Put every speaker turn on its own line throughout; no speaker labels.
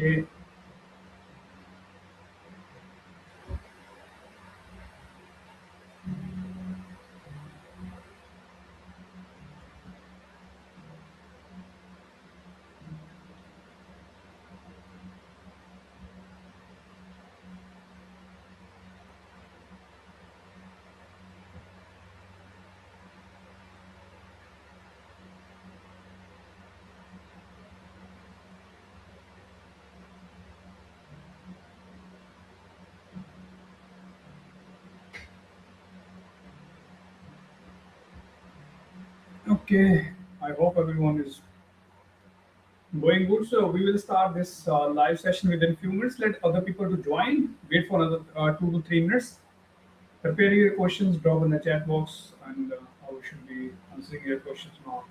Okay. Okay. I hope everyone is going good. So we will start this live session within a few minutes. Let other people to join. Wait for another 2 to 3 minutes. Prepare your questions. Drop in the chat box, and I should be answering your questions now.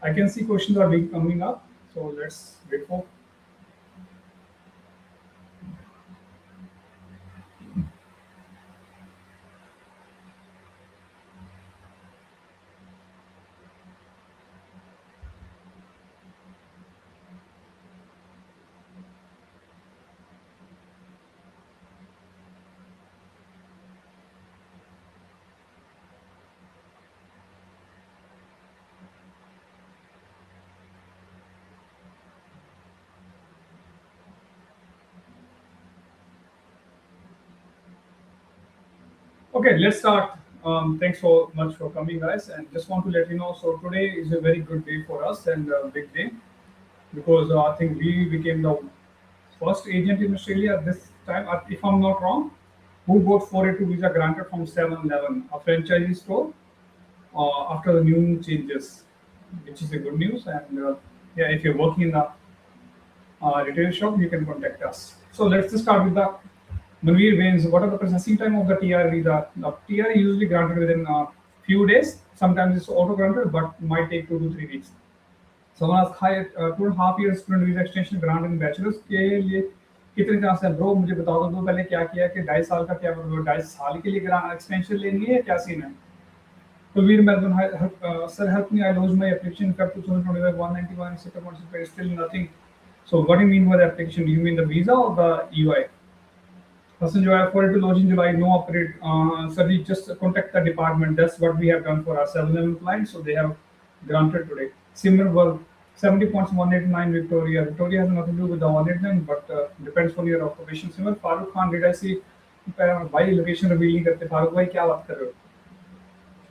I can see questions are being coming up. So let's wait for. Okay, let's start. Thanks so much for coming, guys. And just want to let you know. So today is a very good day for us and a big day because I think we became the first agent in Australia at this time, if I'm not wrong, who got 482 visa granted from 7-Eleven, a franchisee store, after the new changes, which is a good news. And yeah, if you're working in the retail shop, you can contact us. So let's just start with the Manveer Vains. What are the processing time of the TR visa? The TR is usually granted within a few days. Sometimes it's auto granted, but might take 2 to 3 weeks. Someone asked, hi, 2.5 years student visa extension grant in bachelor's के लिए कितने chance है bro? मुझे बता दो पहले क्या किया कि 2.5 साल का क्या मतलब 2.5 साल के लिए ग्रांट एक्सटेंशन लेनी है या क्या सीन है? Kulveer Melbourne, sir, help me. I lodged my application in Feb 2025, 191, second one, still nothing. So, what do you mean by the application? Do you mean the visa or the EY? Hassan Joy, for it to lodge in July, no operate. Sir, we just contact the department. That's what we have done for our 7-Eleven clients. So, they have granted today. Similar work, 70 points, 189 Victoria. Victoria has nothing to do with the 189, but depends on your occupation. Similar, Farooq Khan, did I see by location revealing that Farooq bhai kya baat kar rahe ho?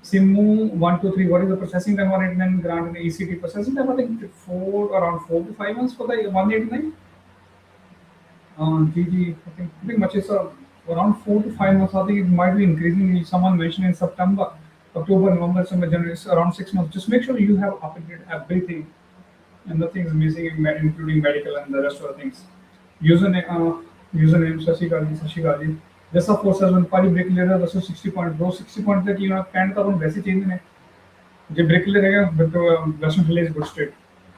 Simu 123, what is the processing time 189 grant and ECT processing time? I think around 4 to 5 months for the 189. GG, I think pretty much is around 4 to 5 months. I think it might be increasing. Someone mentioned in September, October, November, December, January, it's around 6 months. Just make sure you have updated everything and nothing is missing, including medical and the rest of the things. Username Sashi Gaji. Just of course, as one party break later, also 60 point, bro, 60 point that you know, kind of one basic change in the break later, but Western Hill is good straight.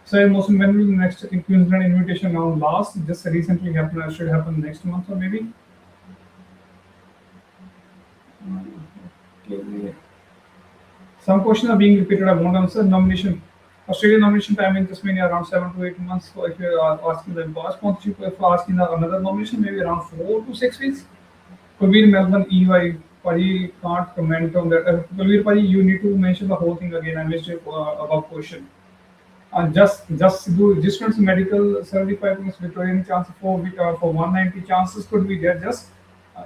So, most when will the next Queensland invitation now last? Just recently happened, or should happen next month or maybe. Okay. Some questions are being repeated. I won't answer. Nomination. Australian nomination time in Tasmania around 7 to 8 months. So if you're asking the boss sponsorship, if you're asking another nomination, maybe around 4 to 6 weeks. Kulveer Melbourne EY, Pari can't comment on that. Kulveer Pari, you need to mention the whole thing again. I missed your above question. Just do distance medical 75 points Victorian chance for 190 chances could be there. Just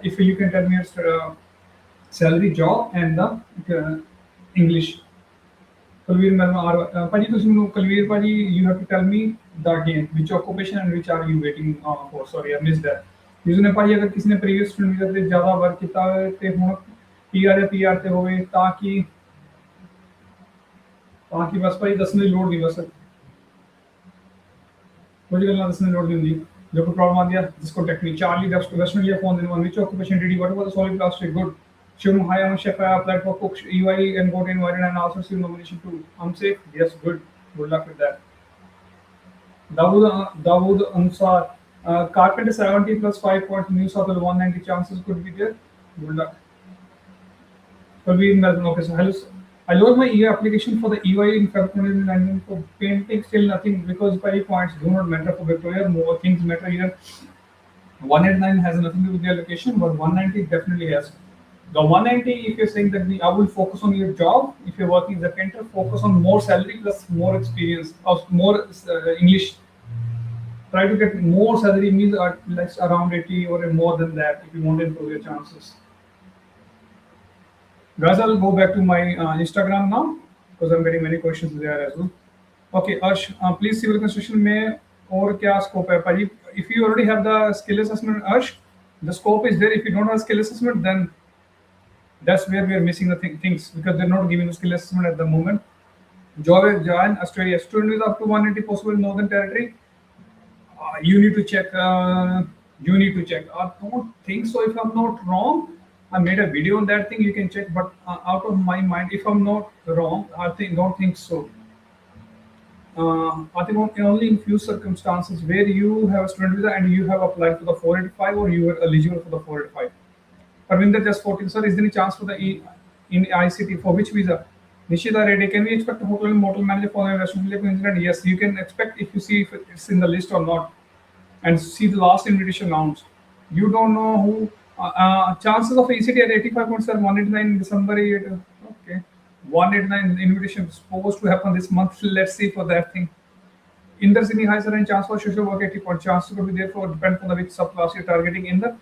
if you can tell me your salary, job, and the English. Kulveer Melbourne, Paji, Kulveer Paji, you have to tell me the again which occupation and which are you waiting for. Sorry, I missed that. User भाई अगर किसी ने previous student visa ते ज्यादा work किया है ते हुन पीआर या पीआर ते होवे ताकि बस भाई दसने लोड नहीं बस कोई गल्ला दसने लोड नहीं हुंदी जो कोई प्रॉब्लम आ गया जिसको टेक्निक चार्ली डेस्ट वेस्टर्न या phone in one which occupation did what was the solid plastic good Shivam, hi, I'm a chef. I applied for Cook EY and got invited and also received nomination too. I'm safe. Yes, good. Good luck with that. Dawood Ansar. Carpenter 70 plus 5 points. New South Wales 190 chances could be there. Good luck. Will be in Melbourne. Okay, so hello. I lowered my EY application for the EY in February 2019 for painting. Still nothing because 5 points do not matter for Victoria. More things matter here. 189 has nothing to do with the allocation, but 190 definitely has. The 190, if you're saying that I will focus on your job, if you're working as a painter, focus on more salary plus more experience, or more English. Try to get more salary means like around 80 or more than that if you want to improve your chances. Guys, I'll go back to my Instagram now because I'm getting many questions there as well. Okay, Ash, please civil construction में और क्या scope है भाई? If you already have the skill assessment, Ash, the scope is there. If you don't have skill assessment, then that's where we are missing the things because they're not giving you skill assessment at the moment. Job is join Australia. Student is up to 180 possible in Northern Territory. You need to check. You need to check. I don't think so. If I'm not wrong, I made a video on that thing. You can check. But out of my mind, if I'm not wrong, don't think so. I think only in few circumstances where you have a student visa and you have applied for the 485 or you were eligible for the 485. Parvinder just 14. Sir, is there any chance for the in ICT for which visa? Nishida Reddy, can we expect a hotel and motel manager for the Western incident? Yes, you can expect if you see if it's in the list or not, and see the last invitation rounds. You don't know who. Chances of ECT at 85.7, 189 in December. Okay, 189 invitation is supposed to happen this month. Let's see for that thing. In the Sydney High Sir and chance for social work 80 point chances could be there for depend on the which subclass you're targeting in the.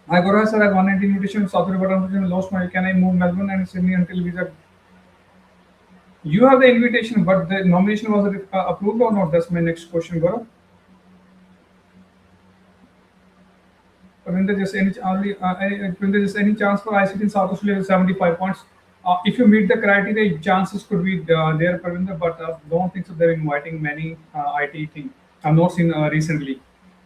I got a sir at 190 invitation. South Africa lost my. Can I move Melbourne and Sydney until visa? You have the invitation, but the nomination was approved or not? That's my next question, Gaurav. When there's any chance for ICT in South Australia with 75 points? If you meet the criteria, chances could be there, Parvinder, but don't think so. They're inviting many IT thing. I've not seen recently.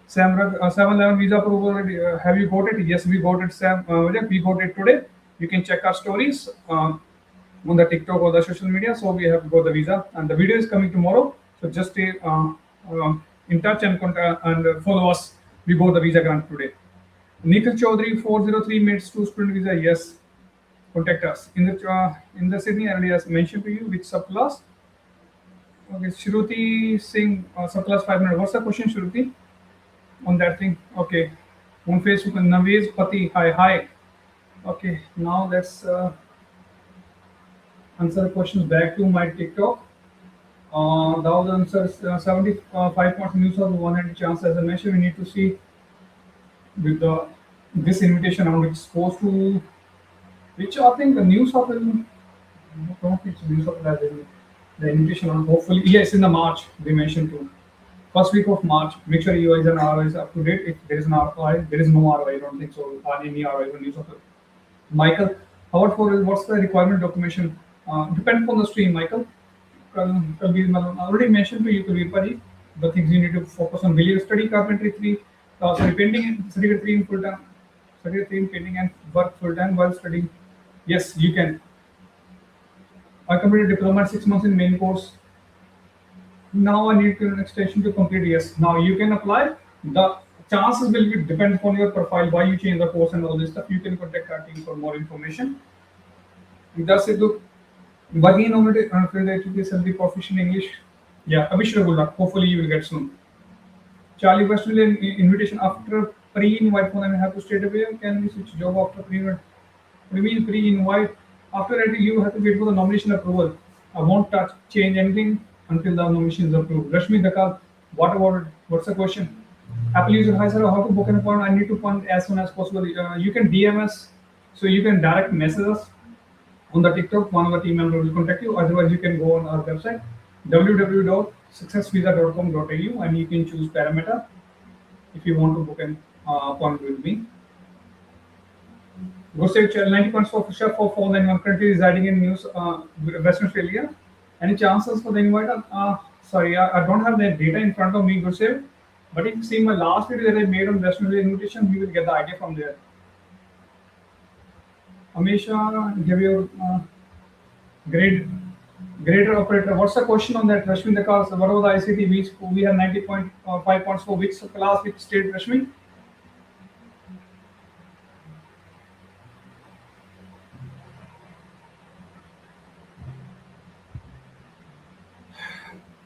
Sam, 711 visa approval. Have you got it? Yes, we got it, Sam. We got it today. You can check our stories on the TikTok or the social media. So we have got the visa, and the video is coming tomorrow. So just stay in touch and follow us. We got the visa grant today. Nikhil Chaudhary 403 mates to student visa. Yes, contact us in the Sydney area. As mentioned to you, which subclass? Okay, Shruti Singh, subclass 500. What's the question, Shruti? On that thing? Okay, on Facebook, Naveez Pati. Hi. Okay, now let's answer the questions back to my TikTok. That answers 75 points. News of 100 chance. As I mentioned, we need to see with this invitation round, which is supposed to, which I think the news of don't think news of the invitation round. Hopefully, yes, in the March they mentioned too. First week of March. Make sure EOIs and ROI is up to date. If there is an ROI, there is no ROI. I don't think so. Any ROI for news of Michael, Howard for what's the requirement documentation? Depends on the stream, Michael. I already mentioned to you, Kabir, the things you need to focus on. Will you study carpentry 3? Painting and certificate 3 in full time, certificate 3 in painting and work full time while studying. Yes, you can. I completed diploma 6 months in main course. Now I need an extension to complete. Yes, now you can apply. The chances will be depend upon your profile, why you change the course and all this stuff. You can contact our team for more information. That's it. Look, working on it, education, be proficient in English. Yeah, Abhishek good luck. Hopefully you will get soon. Charlie Weston invitation after pre-invite phone and have to straight away. Can we switch job after pre-invite? What do you mean pre-invite? After that, you have to wait for the nomination approval. I won't change anything until the nomination is approved. Rashmi Dakal, what about it? What's the question? Apple user, hi sir, how to book an appointment? I need to fund as soon as possible. You can DM us, so you can direct message us on the TikTok. One of the team members will contact you. Otherwise, you can go on our website www.successvisa.com.au and you can choose parameter if you want to book an appointment with me. Gursev 90 points for chef for 491 currently residing in Western Australia. Any chances for the invite? Sorry, I don't have the data in front of me, Gursev. But if you see my last video that I made on Western Australia invitation, you will get the idea from there. Amisha, give your grade Greater operator. What's the question on that, Rashmi? The class, what about the ICT? We have 90.5 points for which class, which state, Rashmi?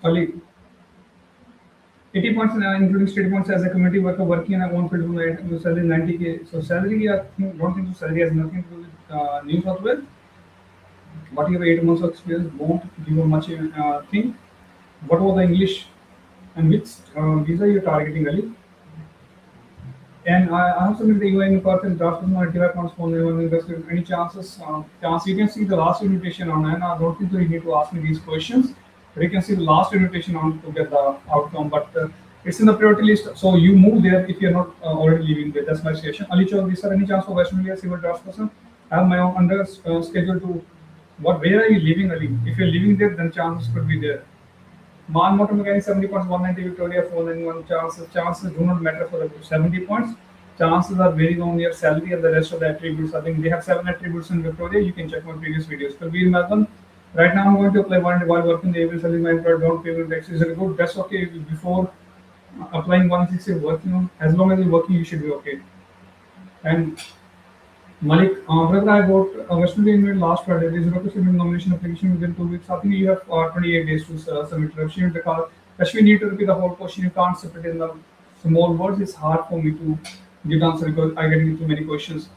Ali, 80 points including state points as a community worker working in a own field with salary 90K. So salary, I think, don't think so. Salary has nothing to do with New South Wales. But you have 8 months of experience won't give a much thing. What was the English and which visa you're targeting, Ali? And I have submitted the UI in Perth and draft my 95 pounds for anyone invested. Any chances? Chance you can see the last invitation on, and I don't think that you need to ask me these questions. But you can see the last invitation on to get the outcome. But it's in the priority list, so you move there if you're not already leaving there. That's my suggestion. Ali Chaudhary, sir, any chance for West India civil draft person? I have my own under schedule to what? Where are you living, Ali? If you're living there, then chances could be there. Man motor mechanic 70 points, 190 Victoria, 491 chances. Chances do not matter for the 70 points. Chances are based on your salary and the rest of the attributes. I think they have 7 attributes in Victoria. You can check my previous videos. Kalveer Melbourne. Right now I'm going to apply one while working the able salary my employer don't pay me tax. Is it good? That's okay. Before applying 160 working on, as long as you're working, you should be okay. And Malik, brother, I got Western Union last Friday. There is a submit nomination application within 2 weeks. I think you have 28 days to submit. Rashmi, because Rashmi need to repeat the whole question. You can't separate in the small words. It's hard for me to give answer because I get too many questions.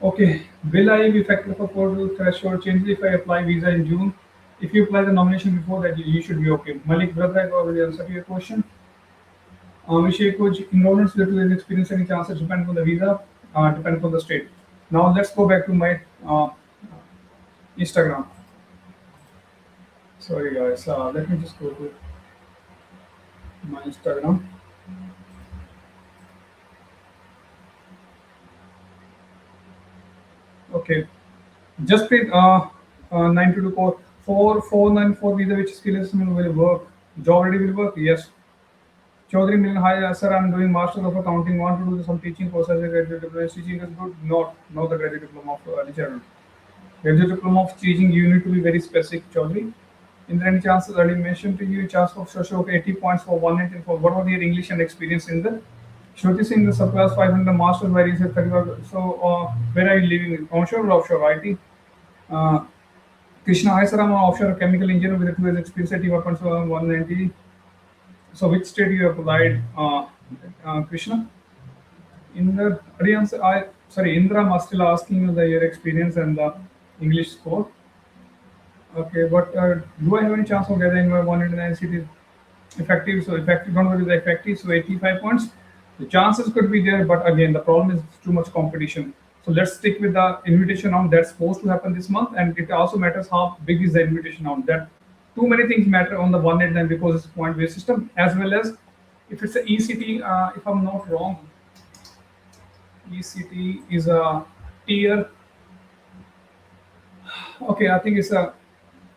Okay, will I be effective for portal threshold changes if I apply visa in June? If you apply the nomination before that, you should be okay. Malik, brother, I already answered your question. Abhishek, coach, enrollments due to his experience any chances depend on the visa, depends on the state. Now let's go back to my Instagram. Sorry guys, let me just go to my Instagram. Okay, just pick 922 494 visa which skills will work. Job ready will work. Yes. Chaudhary Milan, hi sir, I'm doing Master of Accounting. Want to do some teaching course as a graduate diploma. Teaching is good. Not the graduate diploma of Richard. Graduate diploma of teaching, you need to be very specific, Chaudhary. In there any chances early mentioned to you, chance of social 80 points for 180 for what was your English and experience in the Shruti Singh, the subclass 500 master where is it 35. So where are you living? Onshore or offshore? IT. Uh, Krishna, hi sir, I'm an offshore chemical engineer with a 2 years experience at 190. So which state you applied, Krishna? Indra, Indra must still asking you the your experience and the English score. Okay, but do I have any chance of getting my 189 cities effective? So effective, don't worry, the effective, so 85 points. The chances could be there, but again, the problem is too much competition. So let's stick with the invitation round that's supposed to happen this month, and it also matters how big is the invitation round. That too many things matter on the 189 because it's a point-based system, as well as if it's a ECT, if I'm not wrong, ECT is a tier. Okay, I think it's a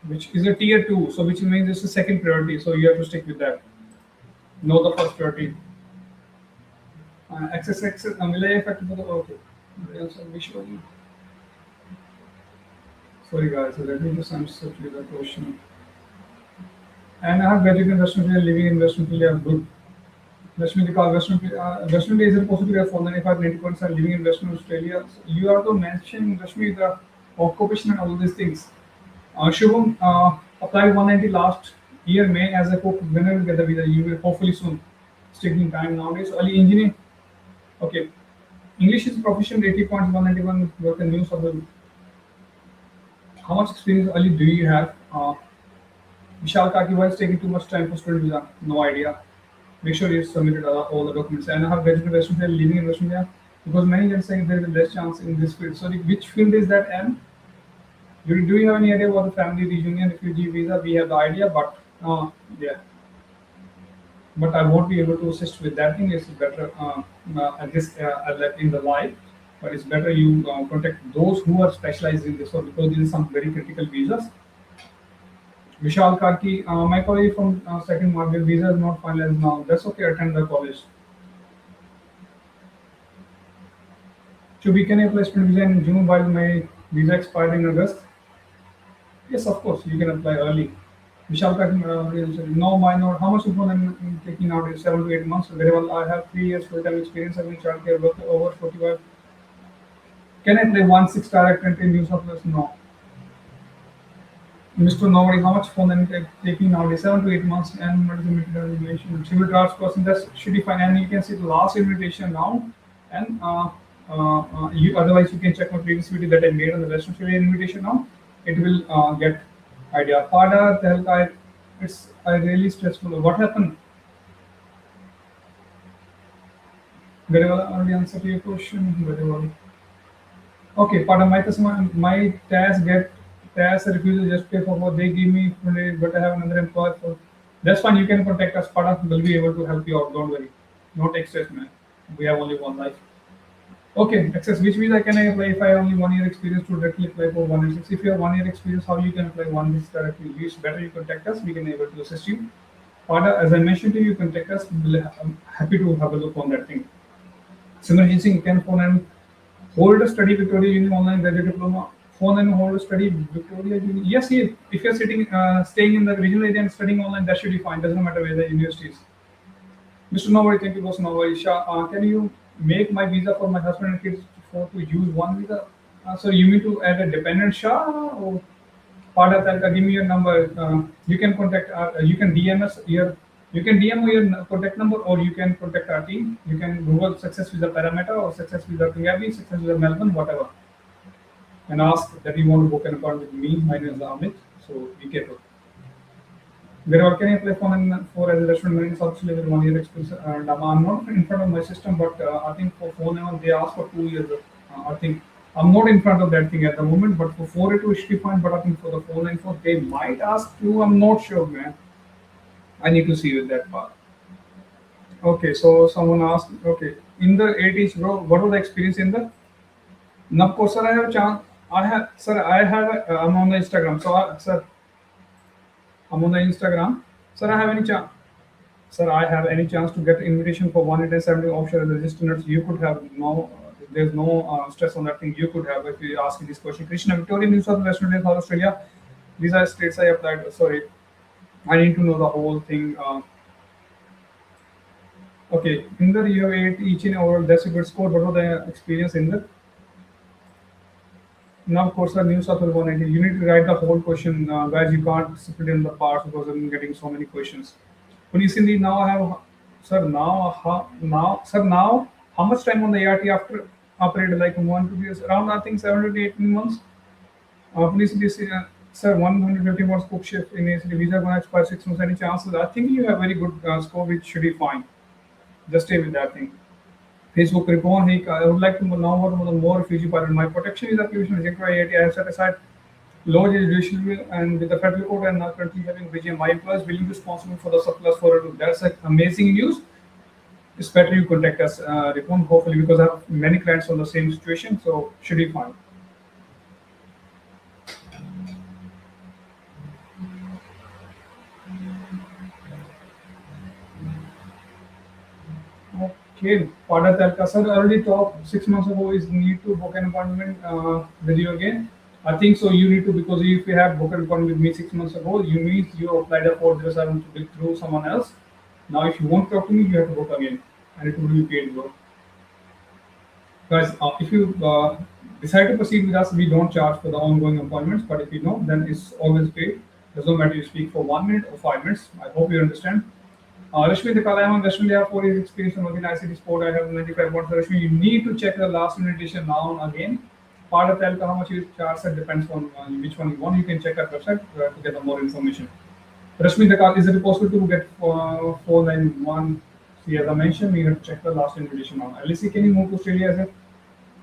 which is a tier two, so which means it's a second priority. So you have to stick with that. Know the first priority. XSX will I effective for the okay. Visually. Sorry guys, let me just answer to the question. And I have graduated in Western Australia, living in Western Australia. Good. Western because Western is supposed to be a 495 90 points and living in Western Australia. So you are to mention Rashmi the occupation and all these things. Shubham applied 190 last year May as a cook. When I will get the visa, you will hopefully soon. It's taking time nowadays. So Ali engineer. Okay. English is proficient 80 points 191 work in news of the how much experience Ali do you have? Vishal Kaki, why is taking too much time for student visa? No idea. Make sure you submitted all the documents. And I have graduated West India, living in West India, because many can say there is less chance in this field. So which field is that? And do you have any idea about the family reunion refugee visa? We have the idea, but yeah. But I won't be able to assist with that thing. It's better at this in the live, but it's better you contact those who are specialized in this one because these are some very critical visas. Vishal Karki, my colleague from second market visa is not finalized now. That's okay. Attend the college. To be can I apply student visa in June while my visa expired in August? Yes, of course, you can apply early. Vishal no minor. How much info I'm taking out is 7 to 8 months. Very well, I have 3 years full-time experience. I've been childcare work over 45. Can I play 1 6 direct entry in New South Wales? No. Mr. Nobody, how much phone I'm taking nowadays? 7 to 8 months and what is the material information? Civil drafts person, that should be fine. And you can see the last invitation now. And you otherwise you can check my previous video that I made on the Western Australia invitation now. It will get idea. Pada, the hell, it's really stressful. What happened? Very well, I already answered your question. Very well. Okay, pardon my customer, my task get task refusal just pay for what they give me today, but I have another employer for that's fine. You can contact us, Pada. We'll be able to help you out. Don't worry. No take stress, man. We have only one life. Okay, access which visa can I apply if I have only 1 year experience to directly apply for 1 year 6? If you have 1 year experience, how you can apply 1 year directly? It's better you contact us. We can able to assist you. Pada, as I mentioned to you, contact us. I'm happy to have a look on that thing. Simran Singh can phone and hold a study Victoria Uni online graduate diploma. Phone and hold a study Victoria Uni. Yes, yes. If you're staying in the regional area and studying online, that should be fine. Doesn't matter where the university is. Mr. Nawari, thank you, boss Nawari. Shah, can you make my visa for my husband and kids for to use one visa? So you mean to add a dependent Shah or part of that? Give me your number. You can contact. You can DM us your. You can DM your contact number, or you can contact our team. You can Google Success Visa Parameter or Success Visa Punjabi, Success Visa Melbourne, whatever, and ask that you want to book an appointment with me. My name is Amit. So be careful. Where can I apply for as a restaurant manager in South Australia with 1 year experience? And I'm not in front of my system, but I think for phone one they ask for 2 years. I think I'm not in front of that thing at the moment, but for 482 it should be fine. But I think for the 494 they might ask you. I'm not sure, man. I need to see with that part. Okay, so someone asked, okay, in the 80s, bro, what was the experience in the? Now, of course, sir, I have a chance. I have, sir, I have, I'm on the Instagram. So, sir, I'm on the Instagram. Sir, I have any chance. Sir, I have any chance to get invitation for 170 offshore as a registered nurse? You could have no, there's no stress on that thing. You could have if you ask me this question. Krishna, Victoria, New South Wales, South Australia. These are states I applied. Sorry, I need to know the whole thing. Okay, in the year 8, each in overall, that's a good score. What was the experience in the now, of course, the New South Wales 190? You need to write the whole question, guys. You can't split in the parts because I'm getting so many questions. When you see the now, I have, sir, how much time on the ART after operated like 1 2 years? Around, I think, 7 to 8 months. Please, this, sir, 150 months cook shift in ACD visa going to expire 6 months. Any chances? I think you have very good score, which should be fine. Just stay with that thing. Facebook report, hey, I would like to know more refugee pilot. My protection is application rejected by IIT. I have set aside low judicial and with the federal court and now currently having BGM. My employees willing to sponsor for the surplus for it. That's like amazing news. It's better you contact us, Ripon, hopefully, because I have many clients on the same situation, so should be fine. Okay, Pada Telka, sir, I already talked 6 months ago is need to book an appointment with you again. I think so. You need to because if you have booked an appointment with me 6 months ago, you mean you applied for this to be through someone else. Now, if you won't talk to me, you have to book again, and it will be paid, bro. Guys, if you decide to proceed with us, we don't charge for the ongoing appointments. But if you know, then it's always paid. Doesn't matter you speak for 1 minute or 5 minutes. I hope you understand. Rashmi Dekala, I am on Western India, 4 years experience in working ICT sport. I have 95 points. Rashmi, you need to check the last invitation now and again. Part of Telka, how much you charge, that depends on which one you want. You can check our website to get more information. Rashmi Dekal, is it possible to get 491? See, as I mentioned, you have to check the last invitation now. LEC, can you move to Australia as a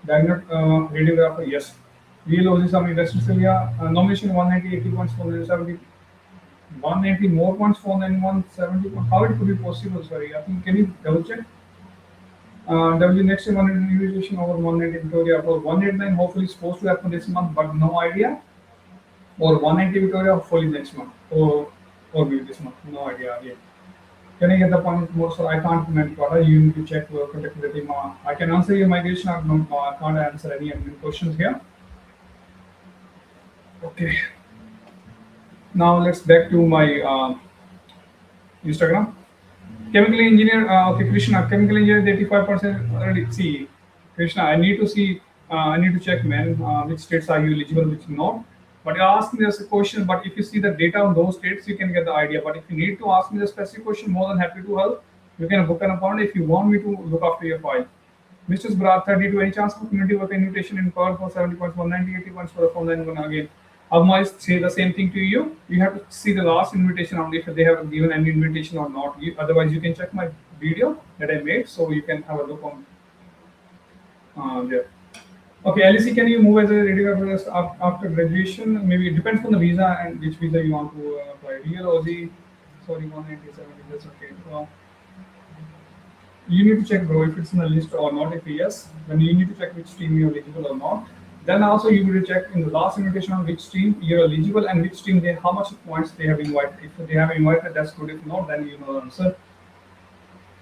diagnostic radiographer? Yes. Real Ozisami, West Australia, nomination 190, 80 points, 470. 180 more points for than 170 points. How it could be possible? Sorry, I think can you double check? W next one invitation over 190 Victoria for 189. Hopefully supposed to happen this month, but no idea. Or 190 Victoria hopefully next month or maybe this month. No idea again. Can I get the point more? So I can't comment. What you need to check your contact with the team. I can answer your migration. I can't answer any admin questions here. Okay. Now let's back to my Instagram. Chemical engineer, okay, Krishna. Chemical engineer, 85% already. See, Krishna, I need to see. I need to check, man. Which states are you eligible, which not. But you ask me this question. But if you see the data on those states, you can get the idea. But if you need to ask me the specific question, more than happy to help. You can book an appointment if you want me to look after your file. Mr. Bharat, 32, any chance for community work invitation in call for 70 points, 190, 80 points for the phone line one again. I might say the same thing to you. You have to see the last invitation only if they have given any invitation or not. Otherwise, you can check my video that I made so you can have a look on there. Okay, LEC, can you move as a radiographer after graduation? Maybe it depends on the visa and which visa you want to apply. Real Aussie, sorry, 197, that's okay. You need to check, bro, if it's in the list or not. If yes, then you need to check which team you're eligible or not. Then also you need to check in the last invitation on which team you're eligible and which team they how much points they have invited. If they have invited, that's good. If not, then you know the answer.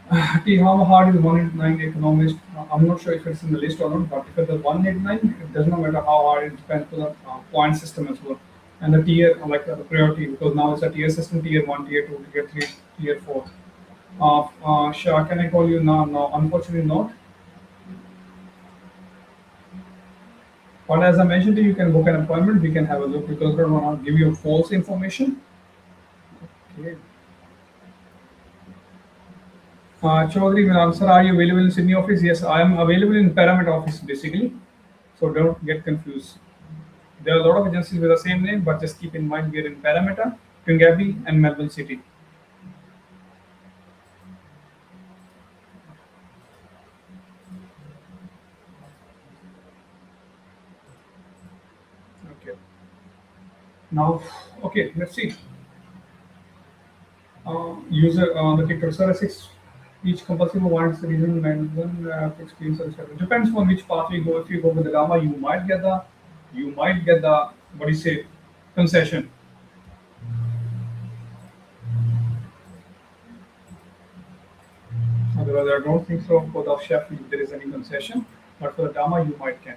How hard is 189 economist? I'm not sure if it's in the list or not, but if it's 189, it does not matter how hard it depends on the point system as well. And the tier, like the priority, because now it's a tier system, tier 1, tier 2, tier 3, tier 4. Sure, can I call you now? No, unfortunately not. But as I mentioned to you, you can book an appointment. We can have a look because I don't want to give you false information. Okay. Chaudhary Milan, sir, are you available in Sydney office? Yes, I am available in Parameter office basically. So don't get confused. There are a lot of agencies with the same name, but just keep in mind we are in Parameter, Kingabi, and Melbourne City. Okay. Now, okay, let's see. User the TikTok services each compulsive wants the reason mention experience etc. Depends on which path you go. If you go with the Gamma, you might get the what do you say concession. Otherwise, I don't think so. For the chef, if there is any concession, but for the Dama, you might can.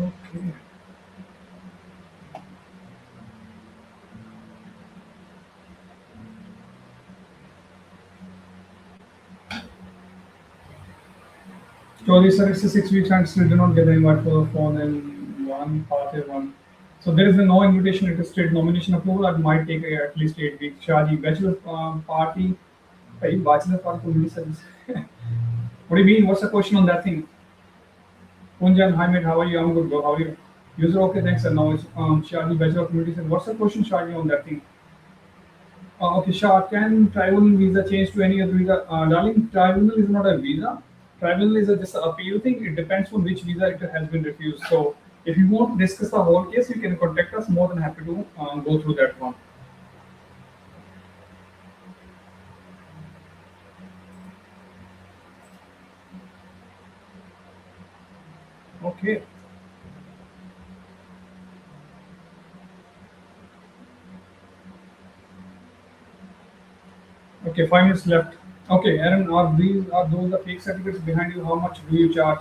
Okay. So this sir, it's a 6 weeks and still do not get the invite for the phone and one party one. So there is a no invitation. It is state nomination approval. That might take at least 8 weeks. Shaji bachelor party, hey, bachelor party community service. What do you mean? What's the question on that thing? Punjan, hi mate, how are you? I'm good, bro. How are you? User, okay, thanks. And now it's Shaji bachelor community service. What's the question, Shaji, on that thing? Okay, Shah, can tribunal visa change to any other visa? Darling, tribunal is not a visa. Tribunal is just a appeal thing. It depends on which visa it has been refused. So, if you want to discuss the whole case, you can contact us. More than happy to go through that one. Okay. Okay, 5 minutes left. Okay, Aaron, are those the fake certificates behind you? How much do you charge?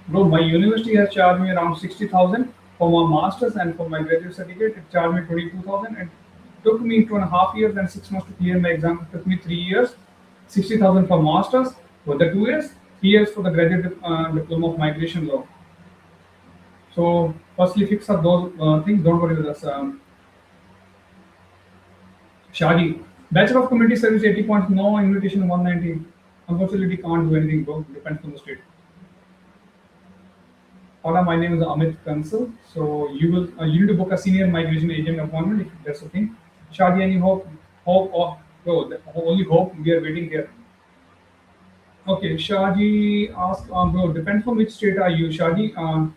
Bro, my university has charged me around 60,000 for my masters and for my graduate certificate. It charged me 22,000. It took me 2.5 years and 6 months to clear my exam. It took me 3 years. 60,000 for masters for the 2 years. 3 years for the graduate diploma of migration law. So, firstly, fix up those things. Don't worry with us. Shadi, Bachelor of Community Service 80 points, no invitation 190. Unfortunately, can't do anything, bro. Depends on the state. Hola, my name is Amit Kansal. So you need to book a senior migration agent appointment if that's the thing. Shadi, any hope or bro, only hope we are waiting here. Okay, Shadi asked, bro, depends on which state are you, Shadi.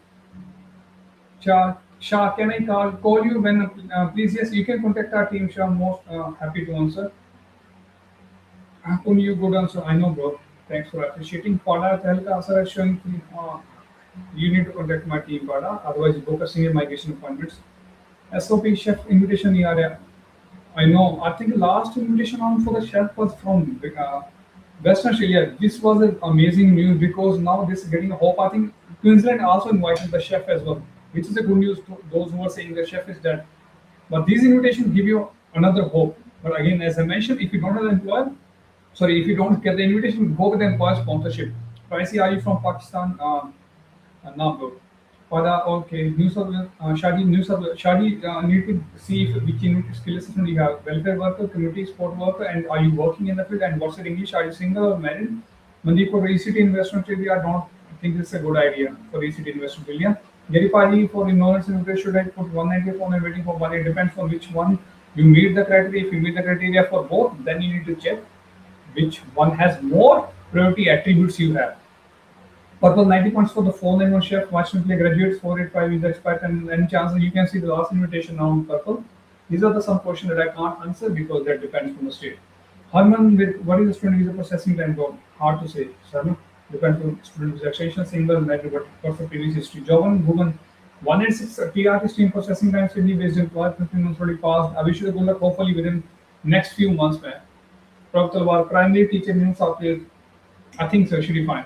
Shah, can I call you when please? Yes, you can contact our team. Shah, most happy to answer. How can you good answer? I know, bro. Thanks for appreciating. Pada Tehelka Sir is showing you need to contact my team, Pada. Otherwise, book a senior migration appointments. SOP chef invitation. Yeah, I know. I think the last invitation on for the chef was from Western Australia. This was an amazing news because now this is getting a hope. I think Queensland also invited the chef as well, which is a good news to those who are saying the chef is dead. But these invitations give you another hope. But again, as I mentioned, if you don't have an employer, sorry, if you don't get the invitation, go with the employer sponsorship. So I see, are you from Pakistan? No, bro. Pada, okay. New South Wales, Shadi, New South Wales. Shadi, need to see if which skill assessment you have. Welfare worker, community support worker, and are you working in the field? And what's your English? Are you single or married? Mandeep, for ECT investment area, I don't think this is a good idea for ECT investment area. Gary Padi, for ignorance and interest, should I put 190 phone and waiting for one? It depends on which one you meet the criteria. If you meet the criteria for both, then you need to check which one has more priority attributes you have. Purple 90 points for the 491 chef, Washington graduates, 485 is expert, and any chances you can see the last invitation now on purple. These are the some questions that I can't answer because that depends on the state. Harman, with what is the student visa processing time for? Hard to say. Sarma, depends on student visa extension, single, matter, but perfect previous history. Jovan, Bhuvan, 186 TRT stream processing time, Sydney based employer, 15 months already passed. I wish you good luck, hopefully within next few months, man. Prabhutal primary teacher means software. I think so, should be fine.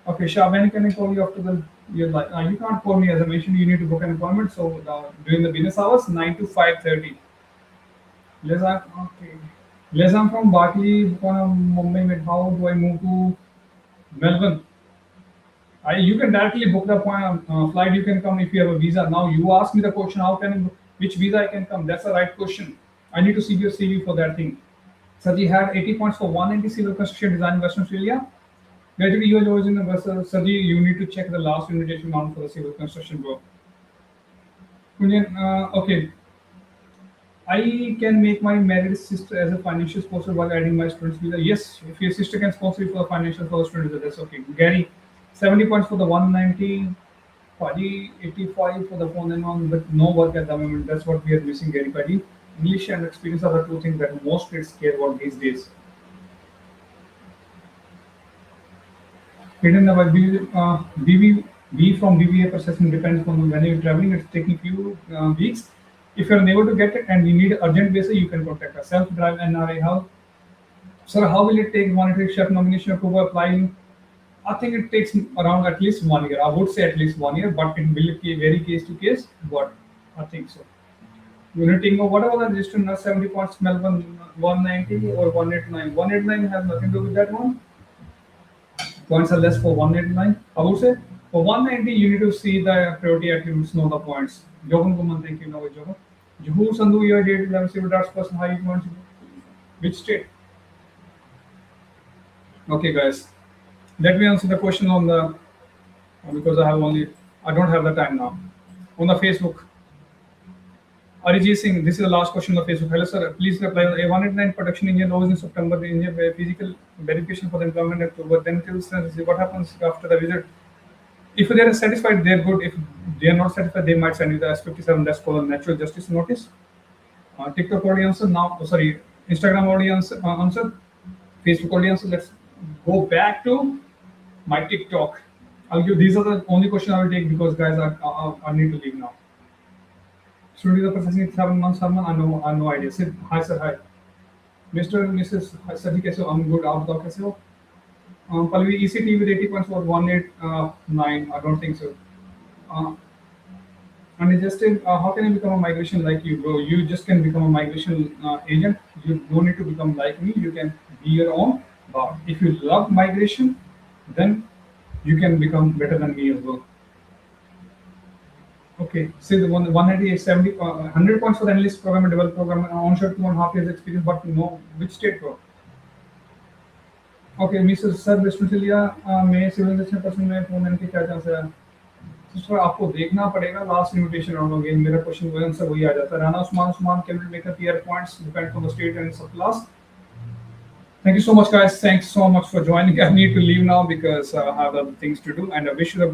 Okay, Shah, when can I call you after the you're like you can't call me as I mentioned, you need to book an appointment. So during the business hours, 9 to 5:30. Lezam, okay. Lezam from Barkley, Mumbai. How do I move to Melbourne? You can directly book the flight. You can come if you have a visa. Now you ask me the question, how can I, which visa I can come? That's the right question. I need to see your CV for that thing. Saji had 80 points for 190 civil construction design in Western Australia. Gradually, you are in the Saji, you need to check the last invitation round for the civil construction, bro. Okay. I can make my married sister as a financial sponsor while adding my student's visa. Yes, if your sister can sponsor you for the financial for the student visa, that's okay. Gary, 70 points for the 190, Padi, 85 for the phone and on, but no work at the moment. That's what we are missing, Gary Padi. English and experience are the two things that most kids care about these days. Hidden about BB from BBA processing depends on when you're traveling. It's taking few weeks. If you're unable to get it and you need urgent basis, you can contact us. Self-drive NRA help. Sir, how will it take monetary chef nomination approval applying? I think it takes around at least 1 year. I would say at least 1 year, but it will be very case to case. But I think so. Unity, whatever the registered nurse 70 points, Melbourne 190 or 189. 189 has nothing to do with that one. Points are less for 189. I would say for 190, you need to see the priority attributes, know the points. Jogan Guman, thank you. Now, Jogan. Juhu Sandhu, your date 11 civil arts person, high points. Which state? Okay, guys. Let me answer the question on the because I don't have the time now. On the Facebook. Arijit Singh, this is the last question on the Facebook. Hello, sir. Please reply on A189 production engineer laws in September. The engineer physical verification for the employment October. Then what happens after the visit? If they are satisfied, they're good. If they are not satisfied, they might send you the S57. That's called a natural justice notice. TikTok audience now. Sorry, Instagram audience answer. Facebook audience. Let's go back to my TikTok. These are the only questions I will take because guys, I need to leave now. Student visa processing 7 months, Harman. I have no idea. Sid, hi sir, hi. Mr. and Mrs. Sadi, कैसे हो? I'm good. आप बताओ कैसे हो? Pallavi, ECT with 80 points for 189. I don't think so. And Justin, how can I become a migration like you, bro? You just can become a migration agent. You don't need to become like me. You can be your own. But if you love migration, then you can become better than me as well. Okay, say the 198, 70, 100 points for the analyst program and development program, onshore 2.5 years experience, but no, which state, bro? Okay, Mr. Sir, West Australia में civilisation person में phone के क्या chance है? Sister आपको देखना पड़ेगा last invitation round again मेरा question वही आंसर वही आ जाता है Rana Usman can make a PR points depend on the state and सब class. Thank you so much, guys. Thanks so much for joining. I need to leave now because I have other things to do, and I wish you the